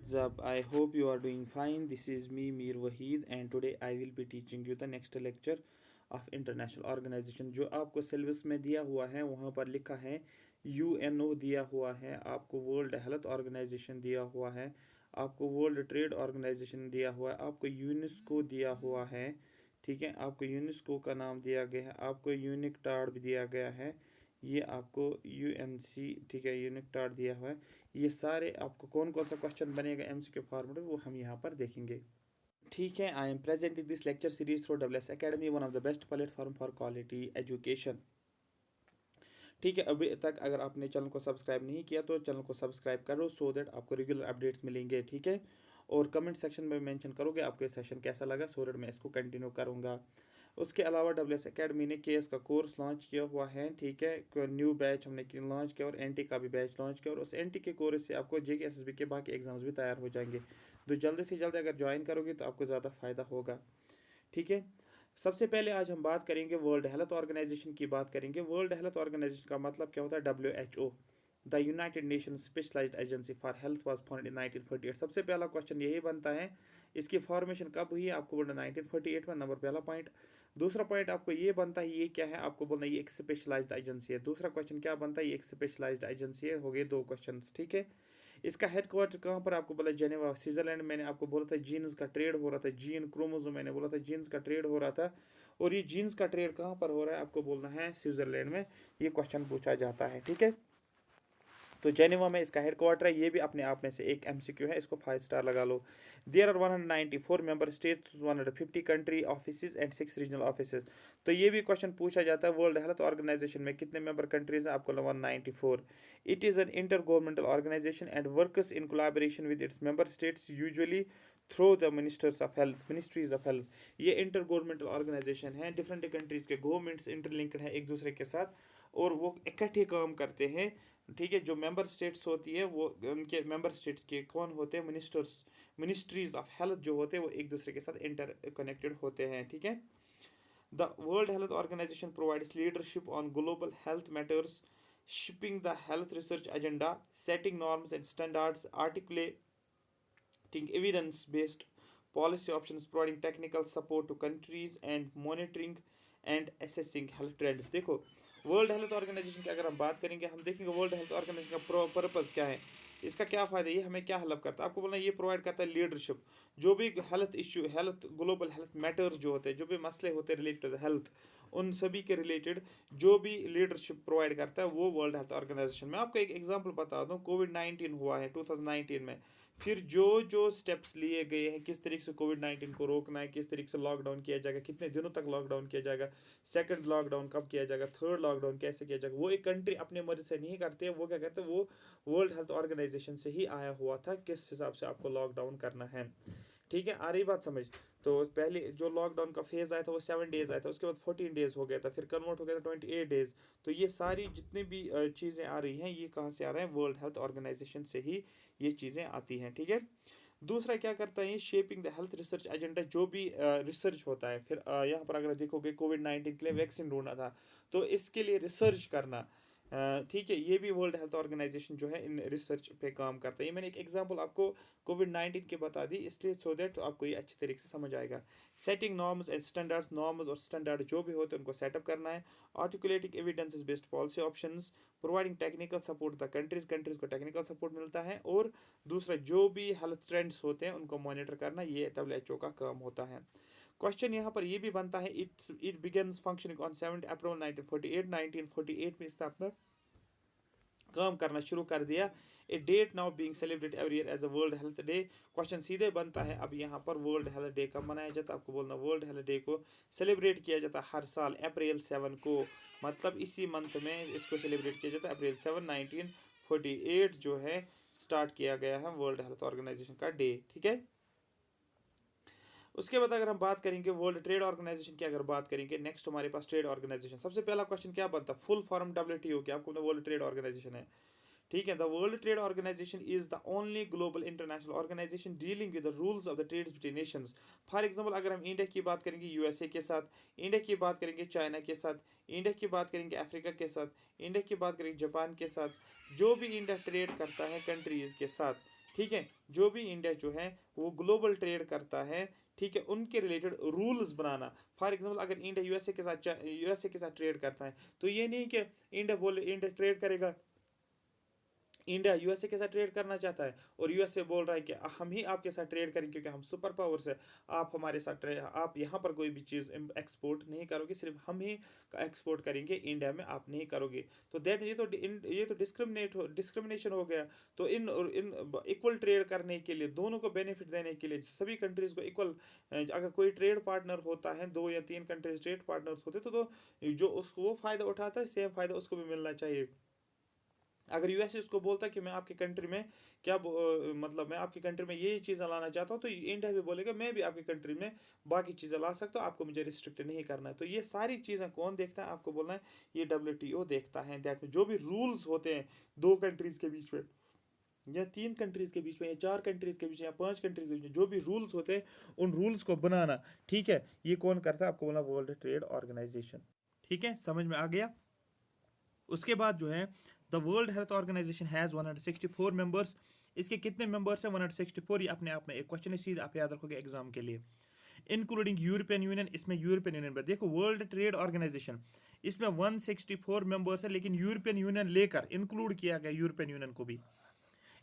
What's up? I hope you are doing fine. This is me, Mir Wahid, and today I will be teaching you the next lecture of international organization. जो आपको syllabus में दिया हुआ है वहाँ पर लिखा है UNO दिया हुआ है, आपको वर्ल्ड हेल्थ ऑर्गेनाइजेशन दिया हुआ है, आपको वर्ल्ड ट्रेड ऑर्गेनाइजेशन दिया हुआ है, आपको यूनेस्को दिया हुआ है। ठीक है, आपको यूनेस्को का नाम दिया गया है, आपको यूनिकटाड भी दिया गया है, ये आपको UNC, ठीक है, यूनिकटाड दिया हुआ है। ये सारे आपको कौन कौन सा क्वेश्चन बनेगा MCQ फॉर्मेट में वो हम यहाँ पर देखेंगे। ठीक है, I am present in this lecture series through WS Academy, one of the best platform for quality education. ठीक है, अभी तक अगर आपने चैनल को सब्सक्राइब नहीं किया तो चैनल को सब्सक्राइब करो सो दैट आपको रेगुलर अपडेट्स मिलेंगे। ठीक है, और कमेंट सेक्शन में मेंशन करोगे आपको ये सेशन कैसा लगा सो दैट मैं इसको कंटिन्यू करूँगा। उसके अलावा WS Academy ने KS का कोर्स लॉन्च किया हुआ है। ठीक है, न्यू बैच हमने लॉन्च किया और NT का भी बैच लॉन्च किया और उस NT के कोर्स से आपको JK SSB के बाकी एग्जाम्स भी तैयार हो जाएंगे। तो जल्दी से जल्दी अगर ज्वाइन करोगे तो आपको ज़्यादा फ़ायदा होगा। ठीक है, सबसे पहले आज हम बात करेंगे वर्ल्ड हेल्थ ऑर्गेनाइजेशन की बात करेंगे। वर्ल्ड हेल्थ ऑर्गेनाइजेशन का मतलब क्या होता है? WHO, the United Nation specialised agency for health was founded in 1948। सबसे पहला क्वेश्चन यही बनता है इसकी फॉर्मेशन कब हुई है, आपको बोलना 1948 में, नंबर पहला पॉइंट। दूसरा पॉइंट आपको ये बनता है ये क्या है, आपको बोलना ये एक स्पेशलाइज्ड एजेंसी है। दूसरा क्वेश्चन क्या बनता है, ये एक स्पेशलाइज्ड एजेंसी है। हो गए दो क्वेश्चन। ठीक है, इसका हेडक्वार्टर कहाँ पर, आपको बोला जेनेवा स्विट्जरलैंड। मैंने आपको बोला था जीन्स का ट्रेड हो रहा था, जीन क्रोमोसोम मैंने बोला था जीन्स का ट्रेड हो रहा था, और ये जीन्स का ट्रेड कहाँ पर हो रहा है, आपको बोलना है स्विट्जरलैंड में। ये क्वेश्चन पूछा जाता है। ठीक है, तो जेनेवा में इसका हेडक्वार्टर है। ये भी अपने आप में से एक MCQ है, इसको 5 स्टार लगा लो। There are 194 member states, 150 country offices and 6 regional offices. तो ये भी क्वेश्चन पूछा जाता है वर्ल्ड हेल्थ ऑर्गेनाइजेशन में कितने मेंबर कंट्रीज हैं, आपको 194। It is an intergovernmental organisation and works in collaboration with its member states usually through the ministers of health, ministries of health. ये इंटर गवर्नमेंटल ऑर्गेनाइजेशन है, different countries के governments interlinked है एक दूसरे के साथ और वो इकट्ठे काम करते हैं। ठीक है, जो मेंबर स्टेट्स होती है वो उनके मेंबर स्टेट्स के कौन होते हैं, मिनिस्टर्स, मिनिस्ट्रीज ऑफ हेल्थ जो होते हैं वो एक दूसरे के साथ इंटर कनेक्टेड होते हैं। ठीक है, the World Health Organization provides leadership on global health matters, shipping the health research agenda, setting norms and standards, articulating evidence based policy options, providing technical support to countries, and monitoring and assessing health trends। देखो, world Health organisation की अगर हम बात करेंगे, हम देखेंगे world Health organisation का purpose क्या है, इसका क्या फ़ायदा, ये हमें क्या हेल्प करता है। आपको बोलना ये प्रोवाइड करता है लीडरशिप, जो भी health issue, health global health matters जो होते हैं, जो भी मसले होते हैं रिलेटेड टू हेल्थ, उन सभी के रिलेटेड जो भी लीडरशिप प्रोवाइड करता है वो वर्ल्ड हेल्थ ऑर्गेनाइजेशन। मैं आपको एक एग्जांपल बता दूं, कोविड-19 हुआ है 2019 में, फिर जो जो स्टेप्स लिए गए हैं, किस तरीके से कोविड-19 को रोकना है, किस तरीके से लॉकडाउन किया जाएगा, कितने दिनों तक लॉकडाउन किया जाएगा, सेकंड लॉकडाउन कब किया जाएगा, थर्ड लॉकडाउन कैसे किया जाएगा, वो एक कंट्री अपने मर्जी से नहीं करती है, वो क्या कहते हैं, वो वर्ल्ड हेल्थ ऑर्गेनाइजेशन से ही आया हुआ था किस हिसाब से आपको लॉकडाउन करना है। ठीक है, आ रही बात समझ। तो पहले जो लॉकडाउन का फेज़ आया था वो 7 डेज़ आया था, उसके बाद 14 डेज़ हो गया था, फिर कन्वर्ट हो गया था 28 डेज़। तो ये सारी जितनी भी चीज़ें आ रही हैं ये कहाँ से आ रहे हैं, वर्ल्ड हेल्थ ऑर्गेनाइजेशन से ही ये चीज़ें आती हैं। ठीक है, दूसरा क्या करता है ये, shaping the health research agenda, जो भी रिसर्च होता है। फिर यहाँ पर अगर देखोगे कोविड-19 के लिए वैक्सीन ढूंढना था तो इसके लिए रिसर्च करना, ठीक है, ये भी वर्ल्ड हेल्थ ऑर्गेनाइजेशन जो है इन रिसर्च पे काम करता है। ये मैंने एक एग्जांपल आपको कोविड-19 के बता दी इसलिए सो दैट आपको ये अच्छे तरीके से समझ आएगा। Setting norms and standards, norms और स्टैंडर्ड जो भी होते हैं उनको सेटअप करना है। Articulating evidences based policy options, providing technical support the countries, countries को टेक्निकल सपोर्ट मिलता है। और दूसरा जो भी हेल्थ ट्रेंड्स होते हैं उनको मॉनिटर करना, ये WHO का काम होता है। क्वेश्चन यहाँ पर ये भी बनता है, इट बिगन्स फंक्शनिंग ऑन 7 अप्रैल 1948। 1948 में इसने अपना काम करना शुरू कर दिया। A date now being celebrate every year as a World Health Day. Question सीधे बनता है अब यहाँ पर वर्ल्ड हेल्थ डे कब मनाया जाता है, आपको बोलना वर्ल्ड हेल्थ डे को सेलिब्रेट किया जाता है हर साल अप्रैल 7 को, मतलब इसी मंथ में इसको सेलिब्रेट किया जाता है। अप्रैल 7 1948 जो है स्टार्ट किया गया है वर्ल्ड हेल्थ ऑर्गेनाइजेशन का डे। ठीक है, उसके बाद अगर हम बात करेंगे वर्ल्ड ट्रेड ऑर्गेनाइजेशन की, अगर बात करेंगे नेक्स्ट हमारे पास ट्रेड ऑर्गेनाइजेशन। सबसे पहला क्वेश्चन क्या बनता है, फुल फॉर्म WTO की, आपको वर्ल्ड ट्रेड ऑर्गेनाइजेशन है। ठीक है, the World Trade Organization is the only global international organisation dealing with the rules of the trades between nations. For example अगर हम इंडिया की बात करेंगे USA के साथ, इंडिया की बात करेंगे चाइना के साथ, इंडिया की बात करेंगे अफ्रीका के साथ, इंडिया की बात करेंगे जापान के साथ, जो भी इंडिया ट्रेड करता है कंट्रीज के साथ, ठीक है, जो भी इंडिया जो है वो ग्लोबल ट्रेड करता है, ठीक है, उनके related rules banana. For example अगर इंडिया यूएसए के साथ ट्रेड करता है, तो ये नहीं कि इंडिया ट्रेड करेगा, इंडिया यूएसए के साथ ट्रेड करना चाहता है और यूएसए बोल रहा है कि हम ही आपके साथ ट्रेड करेंगे क्योंकि हम सुपर पावर्स है, आप हमारे साथ आप यहाँ पर कोई भी चीज़ एक्सपोर्ट नहीं करोगे, सिर्फ हम ही एक्सपोर्ट करेंगे, इंडिया में आप नहीं करोगे। तो दैट ये तो डिस्क्रिमिनेशन हो गया। तो इन इक्वल ट्रेड करने के लिए, दोनों को बेनिफिट देने के लिए, सभी कंट्रीज को इक्वल, अगर कोई ट्रेड पार्टनर होता है, 2 या 3 कंट्रीज ट्रेड पार्टनर्स होते तो जो उसको वो फ़ायदा उठाता है, सेम फ़ायदा उसको भी मिलना चाहिए। अगर यूएसए उसको बोलता है कि मैं आपकी कंट्री में मतलब मैं आपकी कंट्री में ये चीज़ें लाना चाहता हूँ, तो इंडिया भी बोलेगा मैं भी आपकी कंट्री में बाकी चीज़ें ला सकता हूँ, आपको मुझे रिस्ट्रिक्ट नहीं करना है। तो ये सारी चीज़ें कौन देखता है, आपको बोलना है ये WTO देखता है। दैट में जो भी रूल्स होते हैं 2 कंट्रीज़ के बीच में, या 3 कंट्रीज़ के बीच में, या 4 कंट्रीज़ के बीच में, या 5 कंट्रीज़ के बीच में, जो भी रूल्स होते हैं उन रूल्स को बनाना, ठीक है, ये कौन करता है, आपको बोलना वर्ल्ड ट्रेड ऑर्गेनाइजेशन। ठीक है, समझ में आ गया। उसके बाद जो है the World Health Organization has 164 members. इसके कितने मेंबर्स हैं? 164। ये अपने आप में एक क्वेश्चन है, सीधे आप याद रखोगे एग्जाम के लिए। इंक्लूडिंग यूरोपियन यूनियन, इसमें यूरोपियन यूनियन पर देखो, वर्ल्ड ट्रेड ऑर्गेनाइजेशन इसमें 164 मेंबर्स है, लेकिन यूरोपियन यूनियन लेकर इंक्लूड किया गया यूरोपियन यूनियन को भी।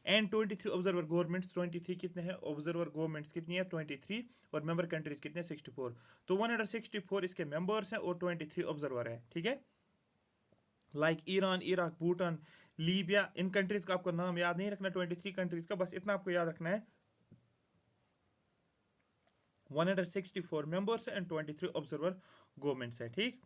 एंड 23 ऑब्जर्वर गवर्नमेंट्स, 23 कितने हैं ऑब्जर्वर गवर्नमेंट्स कितनी है? 23। और मेंबर कंट्रीज कितने? 64। तो 164 इसके मेंबर्स हैं और 23 ऑब्जर्वर है, ठीक है। Like Iran, Iraq, Bhutan, Libya, इन कंट्रीज का आपको नाम याद नहीं रखना 23 कंट्रीज का, बस इतना आपको याद रखना है 164 मेंबर्स एंड 23 ऑब्जर्वर गवर्नमेंट्स है, ठीक।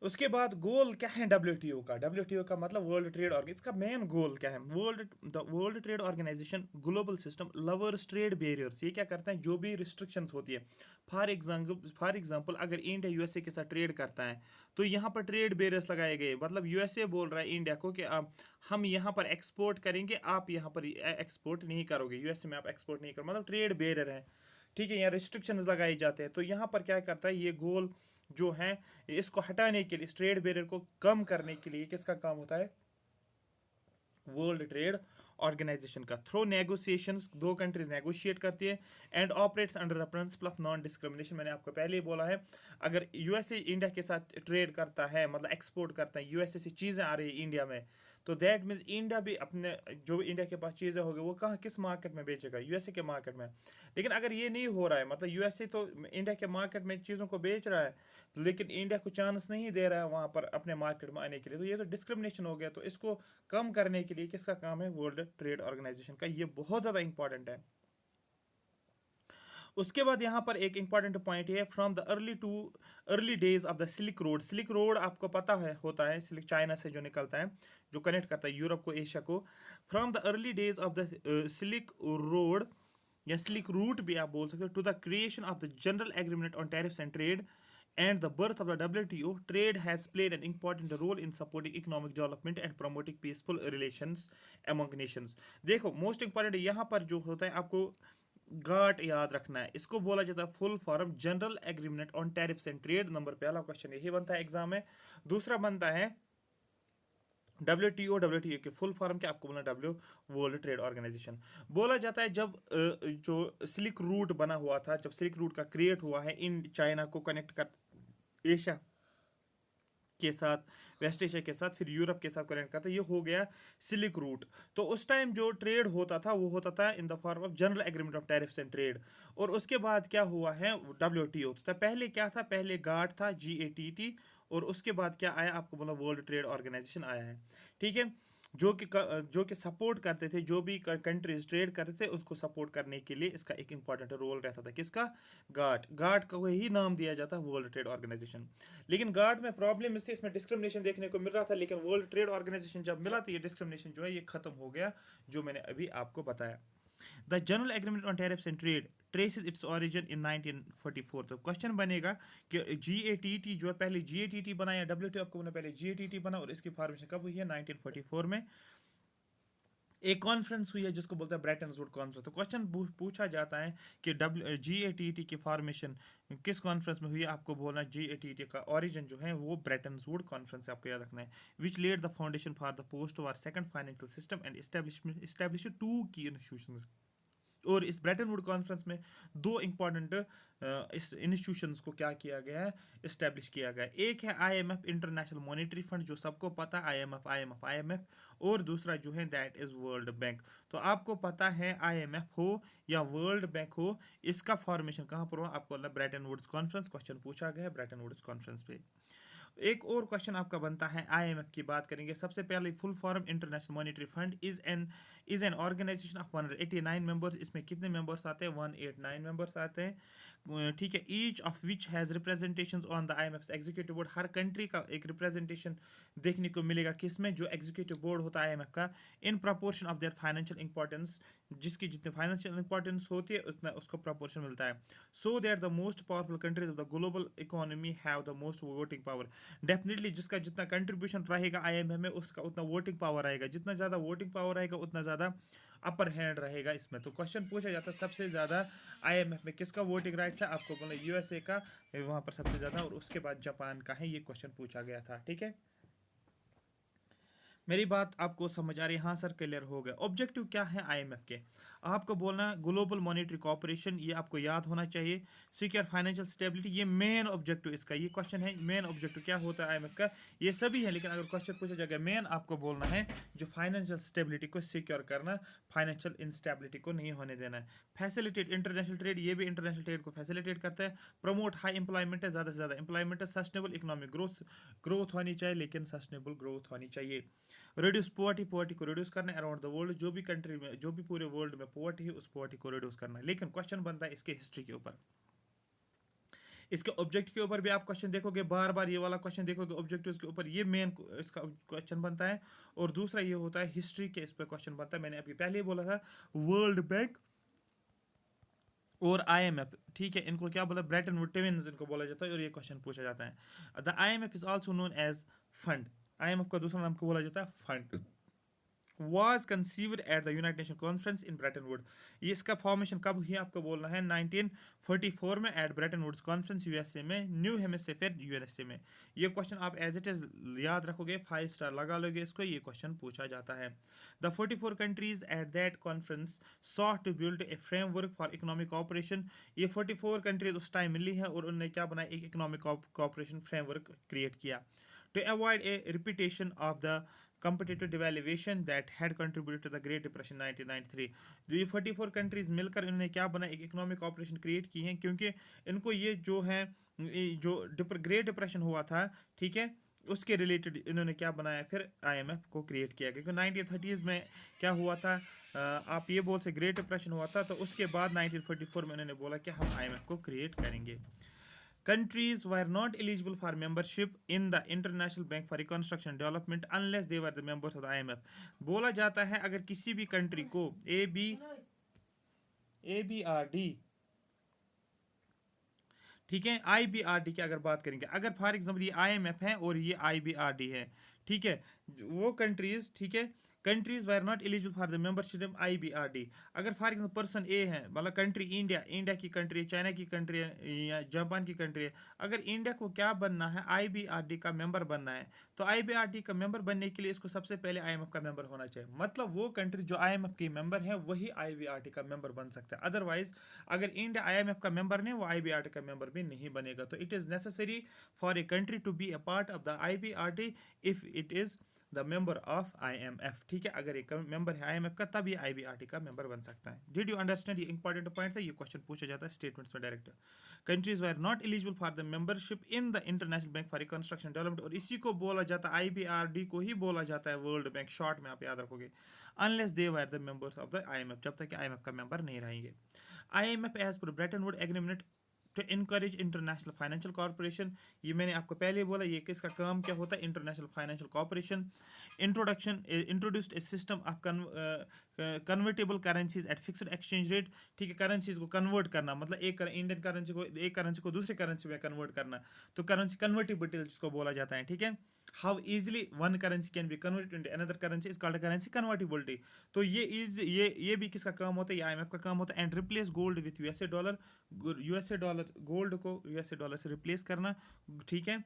उसके बाद गोल क्या है WTO का? WTO का मतलब वर्ल्ड ट्रेड ऑर्गेनाइजेशन। इसका मेन गोल क्या है? World Trade Organization global system lovers trade barriers. ये क्या करता है? जो भी रिस्ट्रिक्शंस होती है, फॉर एग्जांपल अगर इंडिया यूएसए के साथ ट्रेड करता है, तो यहाँ पर ट्रेड बैरियर्स लगाए गए। मतलब यूएसए बोल रहा है इंडिया को कि हम यहाँ पर एक्सपोर्ट करेंगे, आप यहाँ पर एक्सपोर्ट नहीं करोगे, यूएसए में आप एक्सपोर्ट नहीं करो, मतलब ट्रेड बैरियर है, ठीक है, यहाँ रिस्ट्रिक्शंस लगाए जाते हैं। तो यहाँ पर क्या करता है ये गोल जो है, इसको हटाने के लिए, ट्रेड बैरियर को कम करने के लिए किसका काम होता है? वर्ल्ड ट्रेड ऑर्गेनाइजेशन का। थ्रो नेगोशिएशंस, 2 कंट्रीज नेगोशिएट करती है and operates under the principle of non discrimination. मैंने आपको पहले ही बोला है, अगर यूएसए इंडिया के साथ ट्रेड करता है, मतलब एक्सपोर्ट करता है, यूएसए से चीज़ें आ रही है इंडिया में, तो दैट मीन्स इंडिया भी अपने जो इंडिया के पास चीज़ें होगी वो कहाँ, किस मार्केट में बेचेगा? यूएसए के मार्केट में। लेकिन अगर ये नहीं हो रहा है, मतलब यूएसए तो इंडिया के मार्केट में चीज़ों को बेच रहा है, लेकिन इंडिया को चांस नहीं दे रहा है वहाँ पर अपने मार्केट में आने के लिए, तो ये तो डिस्क्रिमिनेशन हो गया। तो इसको कम करने के लिए किसका काम है? वर्ल्ड ट्रेड ऑर्गेनाइजेशन का। ये बहुत ज़्यादा इंपॉर्टेंट है। उसके बाद यहाँ पर एक इंपॉर्टेंट पॉइंट है, from the early days of the Silk road. Silk road आपको पता है होता है, सिल्क चाइना से जो निकलता है, जो कनेक्ट करता है यूरोप को एशिया को। From the early days of the Silk Road, या सिल्क रूट भी आप बोल सकते हो, to the creation of the General Agreement on Tariffs and Trade and the birth of the WTO, trade has played an important role in supporting economic development and promoting peaceful relations among nations. देखो most important यहाँ पर जो होता है, आपको गाट याद रखना है। इसको बोला जाता है full form general Agreement on Tariffs and trade. Number पहला क्वेश्चन यही बनता है एग्जाम में। दूसरा बनता है WTO के फुल फॉर्म क्या? आपको बोलना वर्ल्ड ट्रेड ऑर्गेनाइजेशन। बोला जाता है जब जो सिल्क रूट बना हुआ था, जब सिल्क रूट का क्रिएट हुआ है, इन चाइना को कनेक्ट कर एशिया के साथ, वेस्ट एशिया के साथ, फिर यूरोप के साथ कनेक्ट करता है, ये हो गया सिल्क रूट। तो उस टाइम जो ट्रेड होता था वो होता था in the form of general agreement of tariffs and trade. और उसके बाद क्या हुआ है? WTO। तो पहले क्या था? पहले गाट था, GATT, और उसके बाद क्या आया? आपको बोला वर्ल्ड ट्रेड ऑर्गेनाइजेशन आया है, ठीक है, जो कि सपोर्ट करते थे, जो भी कंट्रीज ट्रेड करते थे उसको सपोर्ट करने के लिए इसका एक इंपॉर्टेंट रोल रहता था। किसका? गाट का ही नाम दिया जाता है वर्ल्ड ट्रेड ऑर्गेनाइजेशन। लेकिन गाट में प्रॉब्लम थी, इसमें डिस्क्रिमिनेशन देखने को मिल रहा था, लेकिन वर्ल्ड ट्रेड ऑर्गेनाइजेशन जब मिला तो ये डिस्क्रिमिनेशन जो है ये खत्म हो गया, जो मैंने अभी आपको बताया। The General Agreement on Tariffs and trade traces its origin इन 1944। तो क्वेश्चन बनेगा कि GATT जो है, पहले GATT बना या WTO? आपको पहले GATT बना, और इसकी फॉर्मेशन कब हुई है? 1944 में। एक कॉन्फ्रेंस हुई है जिसको बोलते हैं ब्रेटन वुड कॉन्फ्रेंस। तो क्वेश्चन पूछा जाता है कि GATT की फॉर्मेशन किस कॉन्फ्रेंस में हुई है, आपको बोलना GATT का ओरिजिन जो है वो ब्रेटन वुड कॉन्फ्रेंस है, आपको याद रखना है। Which led the foundation for the post war second financial system and establish two key institutions. और इस ब्रेटन वुड कॉन्फ्रेंस में दो इंपॉर्टेंट इस इंस्टीट्यूशंस को क्या किया गया है, इस्टेब्लिश किया गया है। एक है IMF इंटरनेशनल मॉनेटरी फंड, जो सबको पता है, IMF। और दूसरा जो है दैट इज वर्ल्ड बैंक। तो आपको पता है IMF हो या वर्ल्ड बैंक हो, इसका फॉर्मेशन कहाँ पर हुआ, आपको ब्रेटन वुड्स कॉन्फ्रेंस। क्वेश्चन पूछा गया है ब्रेटन वुड्स कॉन्फ्रेंस पे। एक और क्वेश्चन आपका बनता है, IMF की बात करेंगे। सबसे पहले full form International Monetary Fund is an organisation of 189 members. इसमें कितने मेंबर्स आते हैं, 189 मेंबर्स आते हैं, ठीक है। Each of which has representation on the IMF executive board. Her country का एक रिप्रेजेंटेशन देखने को मिलेगा किसमें, जो एग्जीक्यूटिव बोर्ड होता है IMF का, in proportion of their financial importance. जिसकी जितनी फाइनेंशियल इंपॉर्टेंस होती है उतना उसको प्रपोर्शन मिलता है। So that the most powerful countries of the global economy have the most voting power. Definitely जिसका जितना कंट्रीब्यूशन रहेगा IMF में उसका उतना वोटिंग पावर आएगा। जितना ज़्यादा वोटिंग पावर आएगा उतना ज़्यादा अपर हैंड रहेगा इसमें। तो क्वेश्चन पूछा जाता है सबसे ज़्यादा IMF में किसका वोटिंग राइट्स है, आपको बोला USA का वहाँ पर सबसे ज़्यादा, और उसके बाद जापान का है। ये क्वेश्चन पूछा गया था, ठीक है। मेरी बात आपको समझ आ रही है, हाँ सर क्लियर हो गया। ऑब्जेक्टिव क्या है IMF के, आपको बोलना ग्लोबल मॉनेटरी कोऑपरेशन, ये आपको याद होना चाहिए। सिक्योर फाइनेंशियल स्टेबिलिटी, ये मेन ऑब्जेक्टिव इसका, ये क्वेश्चन है मेन ऑब्जेक्टिव क्या होता है IMF का, ये सभी है। लेकिन अगर क्वेश्चन पूछा जाएगा मेन, आपको बोलना है जो फाइनेंशियल स्टेबिलिटी को सिक्योर करना, फाइनेंशियल इंस्टेबिलिटी को नहीं होने देना है। फैसिलिटेट इंटरनेशनल ट्रेड, ये भी इंटरनेशनल ट्रेड को फैसिलिटेट करता है। प्रमोट हाई एम्प्लॉयमेंट है, ज़्यादा से ज़्यादा एम्प्लॉयमेंट है। सस्टेनेबल इकोनॉमिक ग्रोथ होनी चाहिए, लेकिन सस्टेनेबल ग्रोथ होनी चाहिए। रिड्यूस पोवर्टी को रिड्यूस करना है अराउंड द वर्ल्ड, जो भी कंट्री में, जो भी पूरे वर्ल्ड में पोवर्टी है उस पोवर्टी को रिड्यूस करना है। लेकिन क्वेश्चन बनता है इसके हिस्ट्री के ऊपर, इसके ऑब्जेक्ट के ऊपर भी आप क्वेश्चन देखोगे, बार बार ये वाला क्वेश्चन देखोगे ऑब्जेक्टिव्स के ऊपर, ये मेन इसका क्वेश्चन बनता है। और दूसरा ये होता है हिस्ट्री के, इस पर क्वेश्चन बनता है। मैंने अभी पहले ही बोला था वर्ल्ड बैंक और IMF, ठीक है, इनको क्या बोला, ब्रेटन वुड ट्विन्स इनको बोला जाता है, और ये क्वेश्चन पूछा जाता है। The IMF is also known as fund, IMF का दूसरा नाम को बोला जाता है fund. was conceived at the United Nations Conference in Bretton Woods। ये इसका फॉर्मेशन कब हुई आपको बोलना है, 1944 में at Bretton Woods conference USA में, न्यू हेमिस्फीयर USA में। ये क्वेश्चन आप एज इट इज याद रखोगे, 5 स्टार लगा लोगे इसको, ये क्वेश्चन पूछा जाता है। The 44 countries at that conference sought to build a framework for economic cooperation। ये 44 कंट्रीज उस टाइम मिली है और उन्होंने क्या बनाया, एक इकोनॉमिक कोऑपरेशन फ्रेमवर्क क्रिएट किया। To avoid a repetition of the competitive devaluation that had contributed to the Great Depression 1993। जो ये 44 कंट्रीज मिलकर इन्होंने क्या बना, एक इकोनॉमिक कॉपरेशन क्रिएट की है, क्योंकि इनको ये जो है, जो ग्रेट डिप्रेशन हुआ था, ठीक है, उसके रिलेटेड इन्होंने क्या बनाया, फिर IMF को क्रिएट किया। क्योंकि 1930s में क्या हुआ था, आप ये बोल से ग्रेट डिप्रेशन हुआ था, तो उसके बाद 1944 में इन्होंने बोला कि हम IMF को क्रिएट करेंगे। Countries were not eligible for membership in the International Bank for Reconstruction and Development unless they were the members of the IMF। बोला जाता है अगर किसी भी कंट्री को ABRD, ठीक है, IBRD की अगर बात करेंगे, अगर फॉर एग्जांपल ये IMF है और ये IBRD है, ठीक है, वो कंट्रीज, ठीक है, countries were not eligible for the membership in IBRD। अगर फॉर एग्जांपल पर्सन ए है, मतलब कंट्री इंडिया की कंट्री है, चाइना की कंट्री है, या जापान की कंट्री है, अगर इंडिया को क्या बनना है, IBRD का मेंबर बनना है, तो IBRD का मेंबर बनने के लिए इसको सबसे पहले IMF का मेंबर होना चाहिए। मतलब वो कंट्री जो IMF की मेंबर है वही IBRD का मेंबर बन सकता है। अदरवाइज अगर इंडिया IMF का मेंबर नहीं, वो IBRD का मेंबर भी नहीं बनेगा। तो it is necessary for a country to be a part of the IBRD if it is the member of IMF, ठीक है। अगर एक मेंबर है IMF का, तब ये IBRD का मेंबर बन सकता है। डिड यू अंडरस्टैंड, ये इंपॉर्टेंट पॉइंट है, ये क्वेश्चन पूछा जाता है स्टेटमेंट्स में direct. Countries were not eligible for the membership in the international bank for reconstruction development, और इसी को बोला जाता है, IBRD को ही बोला जाता है वर्ल्ड बैंक, शॉर्ट में आप याद रखोगे, unless they were the members of the IMF, जब तक कि IMF का मेंबर नहीं रहेंगे। IMF as per Bretton Wood agreement to encourage international financial corporation, ये मैंने आपको पहले ही बोला, ये किसका काम क्या होता है, international financial corporation. Introduced a system of convertible currencies at fixed exchange rate, ठीक है, करेंसीज को कन्वर्ट करना, मतलब एक इंडियन करेंसी को, एक करेंसी को दूसरी करेंसी में कन्वर्ट करना, तो करेंसी कन्वर्टिबिलिटी जिसको बोला जाता है, ठीक है। how easily one currency can be converted into another currency is called a currency convertibility. तो ये भी किसका काम होता है, ये IMF का काम होता है. And replace gold with USA dollar. USA dollar, gold को यूएसए डॉलर से रिप्लेस करना, ठीक है,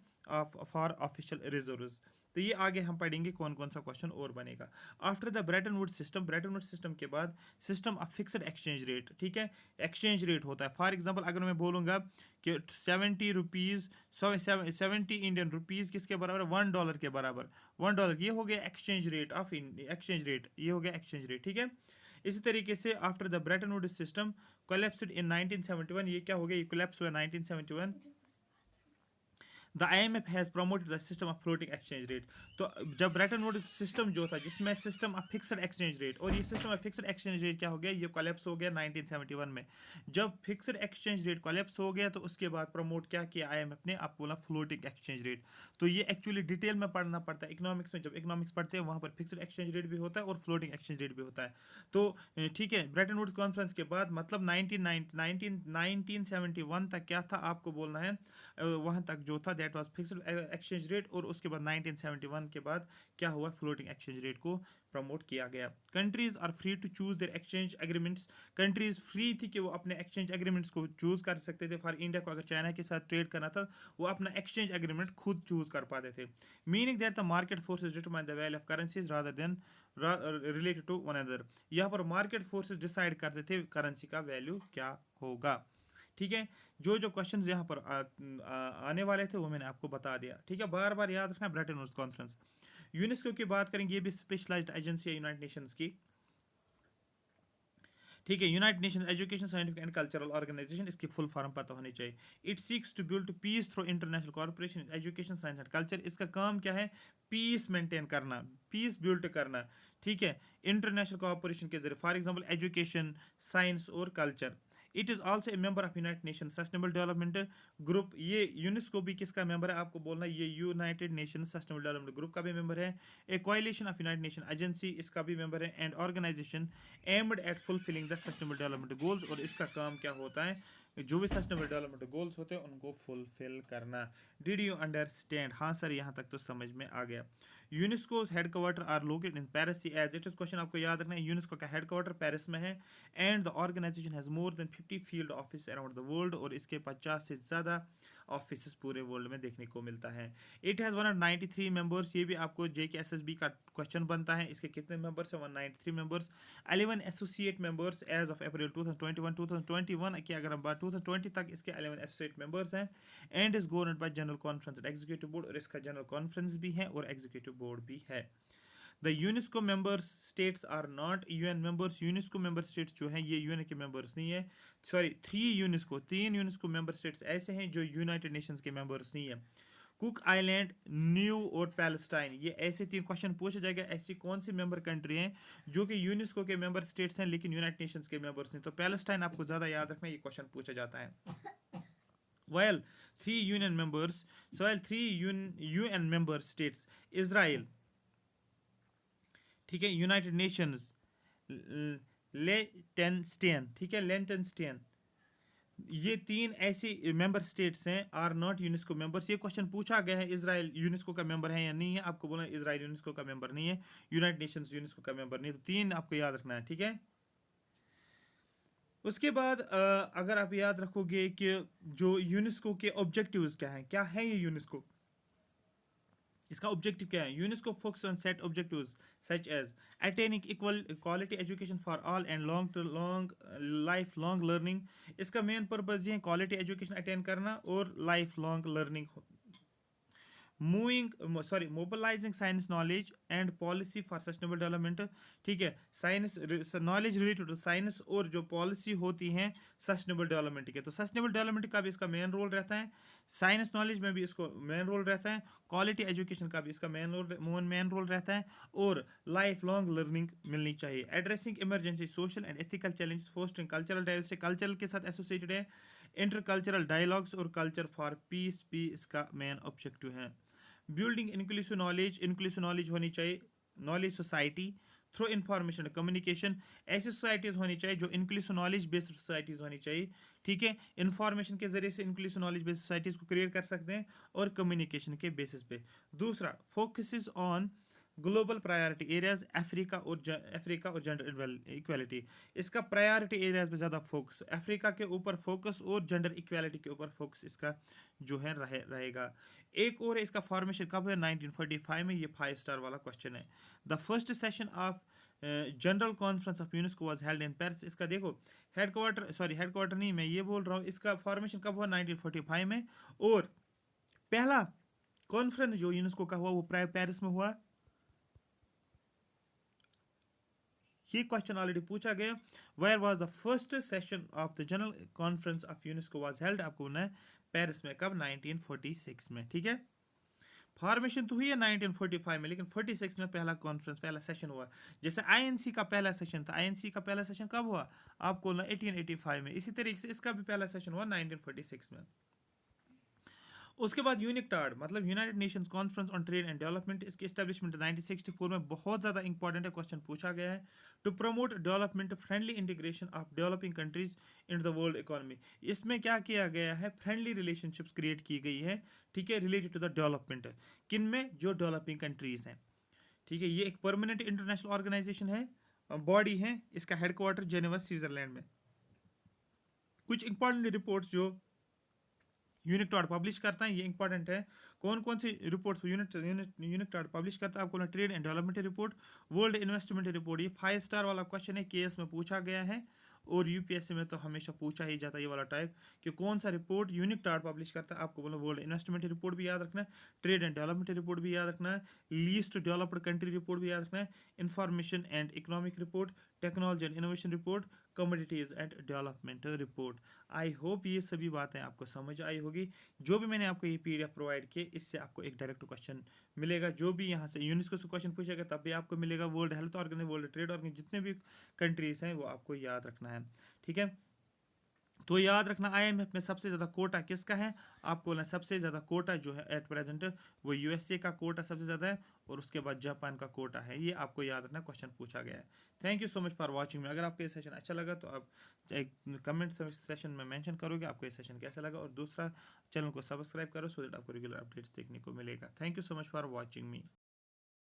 फॉर ऑफिशियल रिजर्व्स. तो ये आगे हम पढ़ेंगे कौन कौन सा क्वेश्चन और बनेगा. After the Bretton Wood system, Brayton Wood system के बाद system of fixed exchange rate, ठीक है, एक्सचेंज रेट होता है. फॉर एग्जांपल अगर मैं बोलूँगा कि 70 रुपीज़ 70 इंडियन रुपीज़ किसके बराबर, $1 के बराबर, $1, ये हो गया exchange rate of exchange rate, ये हो गया एक्सचेंज रेट, ठीक है. इसी तरीके से after the Bretton Wood system collapsed in 1971, ये क्या हो गया, ये कोलैप्स हुआ 1971. The IMF has promoted the system of floating exchange rate. तो जब ब्रेटन वुड सिस्टम जो था जिसमें system of fixed exchange rate, और ये system of fixed exchange rate क्या हो गया, ये कोलैप्स हो गया 1971 में. जब फिक्स्ड एक्सचेंज रेट कोलैप्स हो गया तो उसके बाद प्रमोट क्या किया IMF ने, आप बोला फ्लोटिंग एक्सचेंज रेट. तो ये एक्चुअली डिटेल में पढ़ना पड़ता है इकोनॉमिक्स में. जब इकोनॉमिक्स पढ़ते हैं वहाँ पर फिक्स्ड एक्सचेंज रेट भी होता है और फ्लोटिंग एक्सचेंज रेट भी होता है. तो ठीक है, ब्रेटन वुड्स कॉन्फ्रेंस के बाद मतलब 1971 तक क्या था आपको बोलना है, वहाँ तक जो था that was fixed exchange rate, और उसके बाद 1971 के बाद क्या हुआ, फ्लोटिंग एक्सचेंज रेट को प्रमोट किया गया. Countries are free to choose their exchange agreements, countries free थी कि वो अपने एक्सचेंज एग्रीमेंट्स को चूज कर सकते थे. फॉर इंडिया को अगर चाइना के साथ ट्रेड करना था वो अपना एक्सचेंज एग्रीमेंट खुद चूज कर पाते थे. Meaning that the market forces determine the value of currencies rather than related to one other. यहाँ पर मार्केट फोर्सेज डिसाइड करते थे करेंसी का वैल्यू क्या होगा. ठीक है, जो जो क्वेश्चंस यहाँ पर आने वाले थे वो मैंने आपको बता दिया. ठीक है, बार बार याद रखना ब्रेटन वुड्स कॉन्फ्रेंस. यूनेस्को की बात करेंगे, ये भी स्पेशलाइज्ड एजेंसी है यूनाइटेड नेशंस की. ठीक है, United Nations Education Scientific and Cultural Organization, इसकी फुल फॉर्म पता होनी चाहिए. It seeks to build peace through international corporation in education science and culture. इसका काम क्या है, पीस मेंटेन करना, पीस बिल्ड करना. ठीक है, इंटरनेशनल कॉर्पोरेशन के जरिए, फॉर एग्जांपल एजुकेशन, साइंस और culture. It is also a member of United Nation sustainable Development group. ये यूनेस्को भी किसका मेंबर है आपको बोलना, ये United Nation sustainable Development Group का भी मेंबर है. A coalition of United Nation agency, इसका भी मेंबर है. And organisation aimed at fulfilling the sustainable development goals. और इसका काम क्या होता है, जो भी सस्टेनेबल डेवलपमेंट गोल्स होते हैं उनको फुलफिल करना. Did you understand? हाँ सर, यहाँ तक तो समझ में आ गया. UNESCO's headquarter are located in Paris, as it is question आपको याद रखना है. यूनेस्को का हेडक्वार्टर पेरिस में है. And the organisation has more than 50 field office around the world. और इसके 50 से ज़्यादा ऑफिस पूरे वर्ल्ड में देखने को मिलता है. It has 193 members. ये भी आपको JKSSB का क्वेश्चन बनता है. इसके कितने मेंबर्स हैं, 193 members. 11 associate members as of April 2021 की अगर हम बात 2020 तक इसके 11 एसोसिएट मेंबर्स हैं. And is governed by general conference and executive board. और इसका जनरल कॉन्फ्रेंस भी है और एग्जीक्यूटिव बोर्ड भी है. The UNESCO member states are not UN members. UNESCO member states जो हैं ये UN के मेंबर्स नहीं है. सॉरी, 3 यूनेस्को मेंबर स्टेट्स ऐसे हैं जो यूनाइटेड नेशंस के मेंबर्स नहीं है. कुक आइलैंड, न्यू और पैलेस्टाइन, ये ऐसे 3 क्वेश्चन पूछा जाएगा. ऐसी कौन सी मेंबर कंट्री हैं जो कि यूनेस्को के मेंबर स्टेट्स हैं लेकिन यूनाइटेड नेशंस के मेंबर्स नहीं. तो पैलेस्टाइन आपको ज़्यादा याद रखना, ये क्वेश्चन पूछा जाता है. While 3 UN member states, Israel, ठीक है, यूनाइटेड नेशंस, लेटेनस्टेन, ठीक है, लेटेनस्टेन, ये 3 ऐसी मेंबर स्टेट्स हैं आर नॉट यूनेस्को मेंबर्स. ये क्वेश्चन पूछा गया है, इजराइल यूनेस्को का मेंबर है या नहीं है. आपको बोला इजराइल यूनेस्को का मेंबर नहीं है, यूनाइटेड नेशंस यूनेस्को का मेंबर नहीं है. तो 3 आपको याद रखना है. ठीक है, उसके बाद अगर आप याद रखोगे कि जो यूनेस्को के ऑब्जेक्टिव्स क्या है ये यूनेस्को, इसका ऑब्जेक्टिव क्या है. UNESCO focus on set objectives such as attaining equal quality education for all and long lifelong learning. इसका मेन पर्पज ये है क्वालिटी एजुकेशन अटेन करना और lifelong learning. Mobilising science knowledge and policy for sustainable development. ठीक है, science knowledge related to science और जो policy होती हैं सस्टेनेबल डेवलपमेंट के. तो सस्टेनेबल डेवलपमेंट का भी इसका मेन रोल रहता है, साइंस नॉलेज में भी इसको मेन रोल रहता है, क्वालिटी एजुकेशन का भी इसका मेन रोल रहता है, और लाइफ लॉन्ग लर्निंग मिलनी चाहिए. Addressing emergency social and ethical challenge, fostering cultural diversity, cultural के साथ एसोसिएटेड है. इंटरकल्चरल डायलॉग्स और कल्चर फॉर पीस भी इसका मेन ऑब्जेक्टिव है. बिल्डिंग इंक्लूसिव नॉलेज होनी चाहिए, knowledge society through information communication. ऐसी सोसाइटीज़ होनी चाहिए जो इंक्लूसिव नॉलेज बेस्ड सोसाइटीज़ होनी चाहिए, ठीक है। इंफॉर्मेशन के जरिए से इंक्लूसिव नॉलेज बेस्ड सोसाइटीज़ को क्रिएट कर सकते हैं और कम्युनिकेशन के बेसिस पे। दूसरा, focuses on global priority areas, Africa और जेंडर इक्वालिटी। इसका प्रायोरिटी एरियाज पे ज़्यादा फोकस, अफ्रीका के ऊपर फोकस और जेंडर इक्वालिटी के ऊपर फोकस इसका जो है रहेगा। एक और इसका फॉर्मेशन कब है? 1945 में। ये 5 स्टार वाला क्वेश्चन है। The first session of general conference of UNESCO was held in Paris. इसका देखो हेडक्वार्टर नहीं, मैं ये बोल रहा हूँ, इसका फॉर्मेशन कब हुआ? 1945 में। और पहला कॉन्फ्रेंस जो यूनेस्को का हुआ वो पेरिस में हुआ। ये क्वेश्चन ऑलरेडी पूछा गया। Where was the first session of the general conference of UNESCO was held, आपको बोलना है पेरिस में। कब? 1946 में, ठीक है। फॉर्मेशन तो हुई है 1945 में, लेकिन 46 में पहला कॉन्फ्रेंस, पहला सेशन हुआ। जैसे आईएनसी का पहला सेशन था, आईएनसी का पहला सेशन कब हुआ? आपको बोलना 1885 में। इसी तरीके से इसका भी पहला सेशन हुआ 1946 में। उसके बाद यूनिक्टाड मतलब United Nations conference on trade and development, इसकी एस्टेब्लिशमेंट 1964 में। बहुत ज़्यादा इंपॉर्टेंट है, क्वेश्चन पूछा गया है। To promote development friendly integration of developing countries in the world economy. इसमें क्या किया गया है? फ्रेंडली रिलेशनशिप्स क्रिएट की गई है, ठीक है, रिलेटेड टू द डेवलपमेंट। किन में? जो डेवलपिंग कंट्रीज हैं, ठीक है। ये एक परमानेंट इंटरनेशनल ऑर्गेनाइजेशन है, बॉडी है। इसका हेडक्वार्टर जेनेवा स्विट्जरलैंड में। कुछ इंपॉर्टेंट रिपोर्ट्स जो यूनिक्टाड पब्लिश करता है, ये इंपॉर्टेंट है। कौन कौन सी रिपोर्ट्स यूनिक्टाड पब्लिश करता है? आपको trade and development report, world investment report. ये 5 स्टार वाला क्वेश्चन है, केएस में पूछा गया है और यूपीएससी में तो हमेशा पूछा ही जाता है ये वाला टाइप कि कौन सा रिपोर्ट यूनिक्टाड पब्लिश करता है। आपको बोलो वर्ल्ड इन्वेस्टमेंट रिपोर्ट भी याद रखना है, ट्रेड एंड डेवलपमेंट रिपोर्ट भी याद रखना है, लीस्ट डेवलप्ड कंट्री रिपोर्ट भी याद रखना है, information and economic report, technology and innovation report, commodities and development report. I hope ये सभी बातें आपको समझ आई होगी। जो भी मैंने आपको ये पीडीएफ प्रोवाइड किए, इससे आपको एक डायरेक्ट क्वेश्चन मिलेगा। जो भी यहाँ से यूनेस्को से क्वेश्चन पूछेगा तब भी आपको मिलेगा। World Health Organization, World Trade Organization, जितने भी कंट्रीज हैं वो आपको याद रखना है, ठीक है। तो याद रखना, आईएमएफ में सबसे ज़्यादा कोटा किसका है? आपको बोलना सबसे ज़्यादा कोटा जो है एट प्रेजेंट वो यूएसए का कोटा सबसे ज़्यादा है और उसके बाद जापान का कोटा है। ये आपको याद रखना, क्वेश्चन पूछा गया है। Thank you so much for watching मी। अगर आपको ये सेशन अच्छा लगा तो आप एक कमेंट सेशन में मेंशन करोगे आपको ये सेशन कैसा लगा। और दूसरा, चैनल को सब्सक्राइब करो सो दैट आपको रेगुलर अपडेट्स देखने को मिलेगा। Thank you so much for watching me.